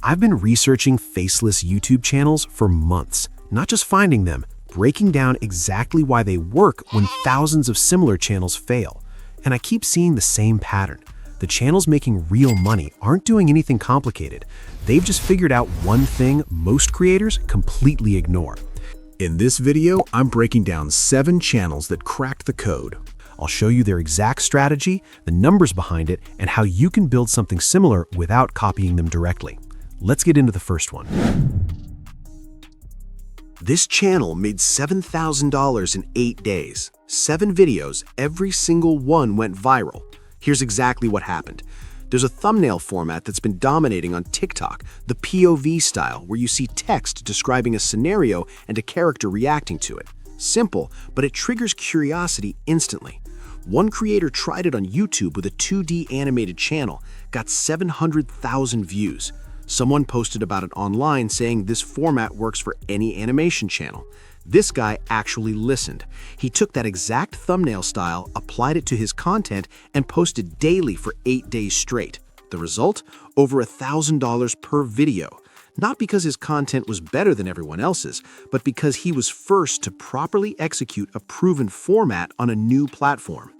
I've been researching faceless YouTube channels for months, not just finding them, breaking down exactly why they work when thousands of similar channels fail. And I keep seeing the same pattern. The channels making real money aren't doing anything complicated. They've just figured out one thing most creators completely ignore. In this video, I'm breaking down 7 channels that cracked the code. I'll show you their exact strategy, the numbers behind it, and how you can build something similar without copying them directly. Let's get into the first one. This channel made $7,000 in 8 days. 7 videos, every single one went viral. Here's exactly what happened. There's a thumbnail format that's been dominating on TikTok, the POV style, where you see text describing a scenario and a character reacting to it. Simple, but it triggers curiosity instantly. One creator tried it on YouTube with a 2D animated channel, got 700,000 views. Someone posted about it online saying this format works for any animation channel. This guy actually listened. He took that exact thumbnail style, applied it to his content, and posted daily for 8 days straight. The result? Over $1,000 per video. Not because his content was better than everyone else's, but because he was first to properly execute a proven format on a new platform.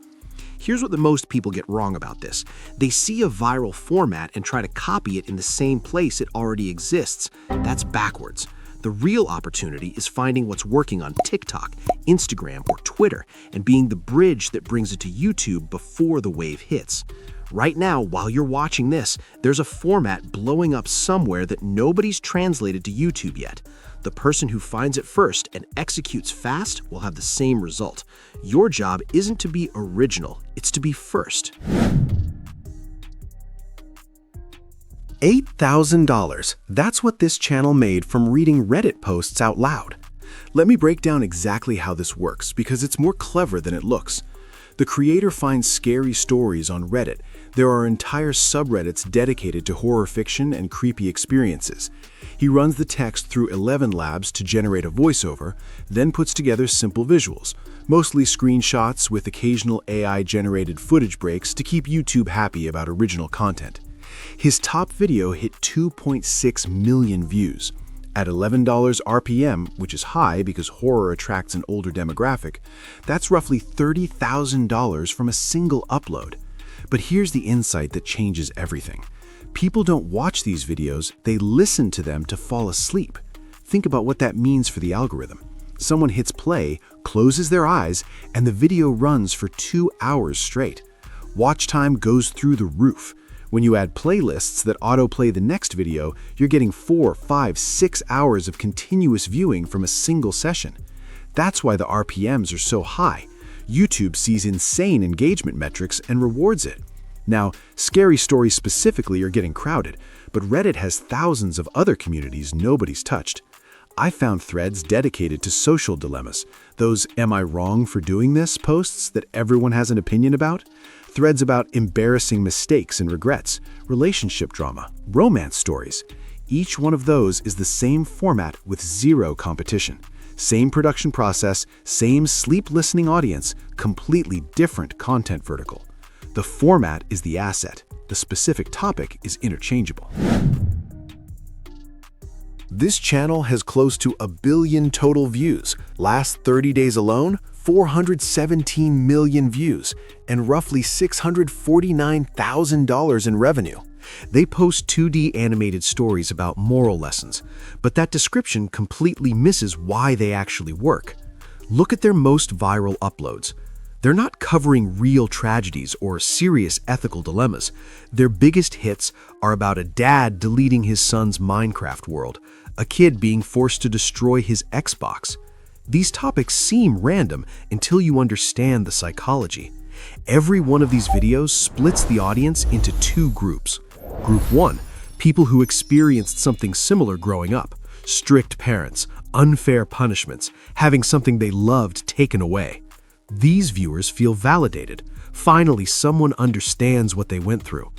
Here's what the most people get wrong about this. They see a viral format and try to copy it in the same place it already exists. That's backwards. The real opportunity is finding what's working on TikTok, Instagram, or Twitter, and being the bridge that brings it to YouTube before the wave hits. Right now, while you're watching this, there's a format blowing up somewhere that nobody's translated to YouTube yet. The person who finds it first and executes fast will have the same result. Your job isn't to be original, it's to be first. $8,000. That's what this channel made from reading Reddit posts out loud. Let me break down exactly how this works because it's more clever than it looks. The creator finds scary stories on Reddit. There are entire subreddits dedicated to horror fiction and creepy experiences. He runs the text through 11 labs to generate a voiceover, then puts together simple visuals, mostly screenshots with occasional AI-generated footage breaks to keep YouTube happy about original content. His top video hit 2.6 million views. At $11 RPM, which is high because horror attracts an older demographic, that's roughly $30,000 from a single upload. But here's the insight that changes everything. People don't watch these videos, they listen to them to fall asleep. Think about what that means for the algorithm. Someone hits play, closes their eyes, and the video runs for 2 hours straight. Watch time goes through the roof. When you add playlists that autoplay the next video, you're getting 4, 5, 6 hours of continuous viewing from a single session. That's why the RPMs are so high. YouTube sees insane engagement metrics and rewards it. Now, scary stories specifically are getting crowded, but Reddit has thousands of other communities nobody's touched. I found threads dedicated to social dilemmas, those "am I wrong for doing this" posts that everyone has an opinion about, threads about embarrassing mistakes and regrets, relationship drama, romance stories. Each one of those is the same format with zero competition. Same production process, same sleep-listening audience, completely different content vertical. The format is the asset. The specific topic is interchangeable. This channel has close to 1 billion total views. Last 30 days alone, 417 million views, and roughly $649,000 in revenue. They post 2D animated stories about moral lessons, but that description completely misses why they actually work. Look at their most viral uploads. They're not covering real tragedies or serious ethical dilemmas. Their biggest hits are about a dad deleting his son's Minecraft world, a kid being forced to destroy his Xbox. These topics seem random until you understand the psychology. Every one of these videos splits the audience into 2 groups. Group 1, people who experienced something similar growing up. Strict parents, unfair punishments, having something they loved taken away. These viewers feel validated. Finally, someone understands what they went through.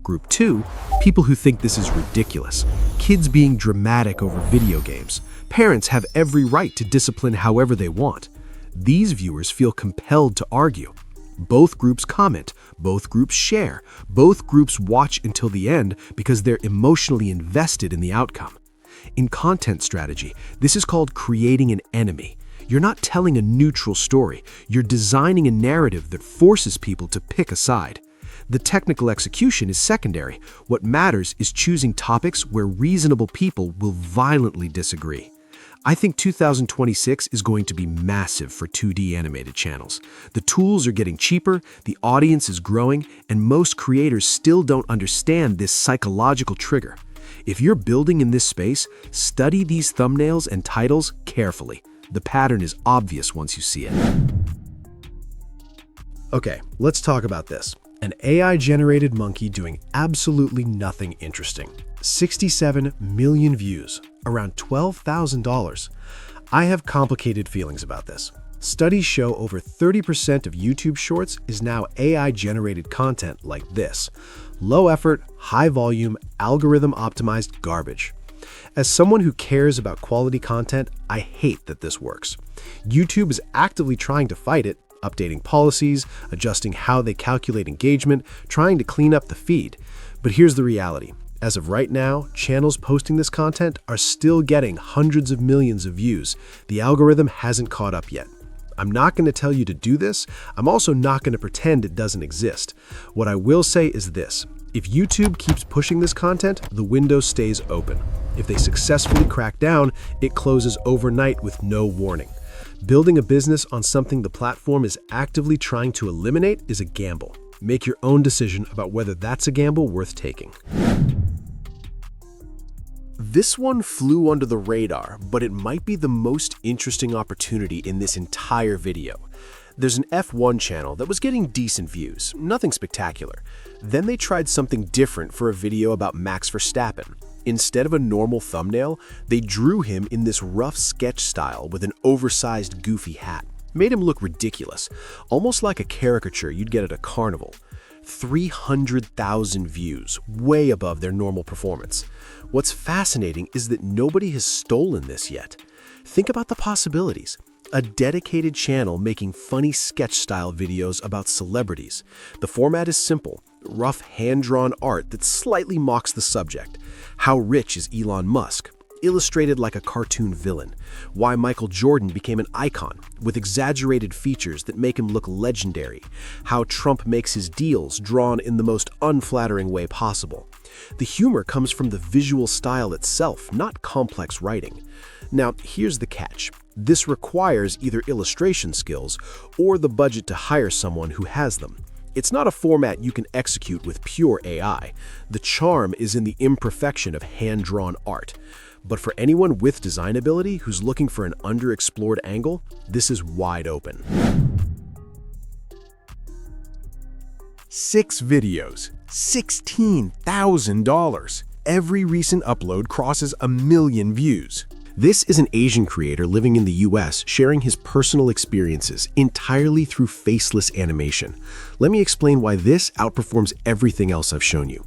Group 2, people who think this is ridiculous. Kids being dramatic over video games. Parents have every right to discipline however they want. These viewers feel compelled to argue. Both groups comment, both groups share, both groups watch until the end because they're emotionally invested in the outcome. In content strategy, this is called creating an enemy. You're not telling a neutral story, you're designing a narrative that forces people to pick a side. The technical execution is secondary. What matters is choosing topics where reasonable people will violently disagree. I think 2026 is going to be massive for 2D animated channels. The tools are getting cheaper, the audience is growing, and most creators still don't understand this psychological trigger. If you're building in this space, study these thumbnails and titles carefully. The pattern is obvious once you see it. Okay, let's talk about this. An AI-generated monkey doing absolutely nothing interesting. 67 million views, around $12,000. I have complicated feelings about this. Studies show over 30% of YouTube Shorts is now AI-generated content like this. Low effort, high volume, algorithm-optimized garbage. As someone who cares about quality content, I hate that this works. YouTube is actively trying to fight it, updating policies, adjusting how they calculate engagement, trying to clean up the feed. But here's the reality. As of right now, channels posting this content are still getting hundreds of millions of views. The algorithm hasn't caught up yet. I'm not going to tell you to do this. I'm also not going to pretend it doesn't exist. What I will say is this. If YouTube keeps pushing this content, the window stays open. If they successfully crack down, it closes overnight with no warning. Building a business on something the platform is actively trying to eliminate is a gamble. Make your own decision about whether that's a gamble worth taking. This one flew under the radar, but it might be the most interesting opportunity in this entire video. There's an F1 channel that was getting decent views, nothing spectacular. Then they tried something different for a video about Max Verstappen. Instead of a normal thumbnail, they drew him in this rough sketch style with an oversized goofy hat. Made him look ridiculous, almost like a caricature you'd get at a carnival. 300,000 views, way above their normal performance. What's fascinating is that nobody has stolen this yet. Think about the possibilities. A dedicated channel making funny sketch-style videos about celebrities. The format is simple, rough hand-drawn art that slightly mocks the subject. How rich is Elon Musk? Illustrated like a cartoon villain. Why Michael Jordan became an icon, with exaggerated features that make him look legendary. How Trump makes his deals, drawn in the most unflattering way possible. The humor comes from the visual style itself, not complex writing. Now, here's the catch. This requires either illustration skills or the budget to hire someone who has them. It's not a format you can execute with pure AI. The charm is in the imperfection of hand-drawn art. But for anyone with design ability who's looking for an underexplored angle, this is wide open. 6 videos, $16,000. Every recent upload crosses 1 million views. This is an Asian creator living in the US sharing his personal experiences entirely through faceless animation. Let me explain why this outperforms everything else I've shown you.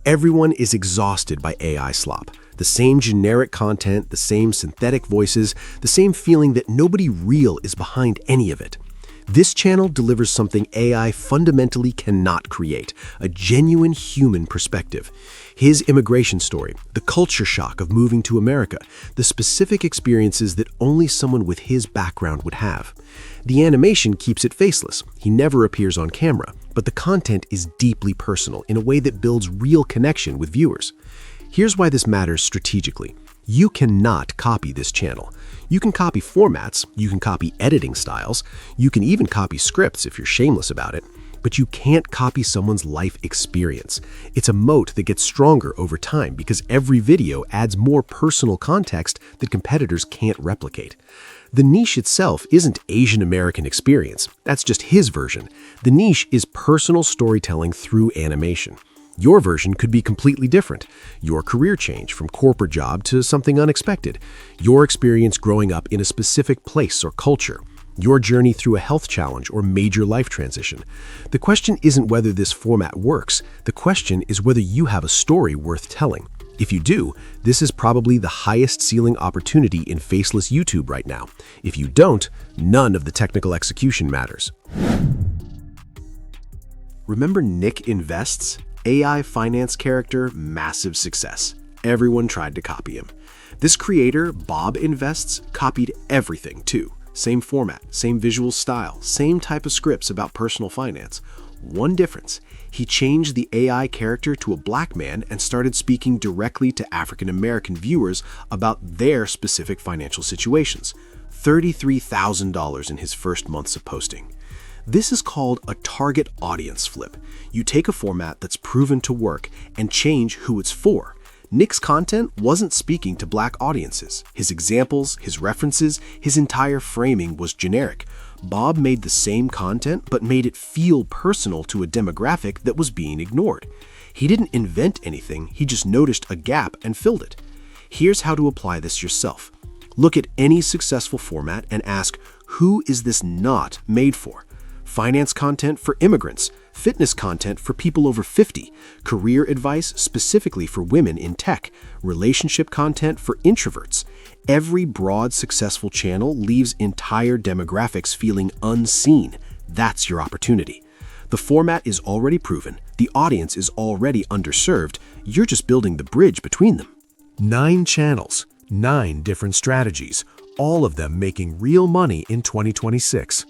Everyone is exhausted by AI slop. The same generic content, the same synthetic voices, the same feeling that nobody real is behind any of it. This channel delivers something AI fundamentally cannot create, a genuine human perspective. His immigration story, the culture shock of moving to America, the specific experiences that only someone with his background would have. The animation keeps it faceless. He never appears on camera, but the content is deeply personal in a way that builds real connection with viewers. Here's why this matters strategically. You cannot copy this channel. You can copy formats, you can copy editing styles, you can even copy scripts if you're shameless about it, but you can't copy someone's life experience. It's a moat that gets stronger over time because every video adds more personal context that competitors can't replicate. The niche itself isn't Asian American experience. That's just his version. The niche is personal storytelling through animation. Your version could be completely different. Your career change from corporate job to something unexpected. Your experience growing up in a specific place or culture. Your journey through a health challenge or major life transition. The question isn't whether this format works. The question is whether you have a story worth telling. If you do, this is probably the highest ceiling opportunity in faceless YouTube right now. If you don't, none of the technical execution matters. Remember Nick Invests? AI finance character, massive success. Everyone tried to copy him. This creator, Bob Invests, copied everything too. Same format, same visual style, same type of scripts about personal finance. One difference, he changed the AI character to a black man and started speaking directly to African American viewers about their specific financial situations. $33,000 in his first months of posting. This is called a target audience flip. You take a format that's proven to work and change who it's for. Nick's content wasn't speaking to black audiences. His examples, his references, his entire framing was generic. Bob made the same content but made it feel personal to a demographic that was being ignored. He didn't invent anything, he just noticed a gap and filled it. Here's how to apply this yourself. Look at any successful format and ask, who is this not made for? Finance content for immigrants, fitness content for people over 50, career advice specifically for women in tech, relationship content for introverts. Every broad, successful channel leaves entire demographics feeling unseen. That's your opportunity. The format is already proven, the audience is already underserved, you're just building the bridge between them. 9 channels, 9 different strategies, all of them making real money in 2026.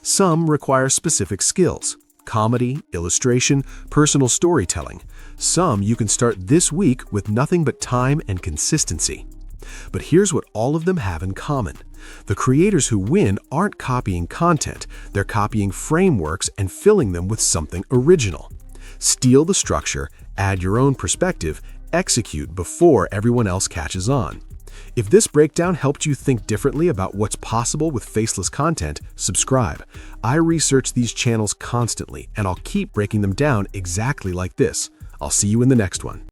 Some require specific skills: comedy, illustration, personal storytelling. Some you can start this week with nothing but time and consistency. But here's what all of them have in common. The creators who win aren't copying content, they're copying frameworks and filling them with something original. Steal the structure, add your own perspective, execute before everyone else catches on. If this breakdown helped you think differently about what's possible with faceless content, subscribe. I research these channels constantly, and I'll keep breaking them down exactly like this. I'll see you in the next one.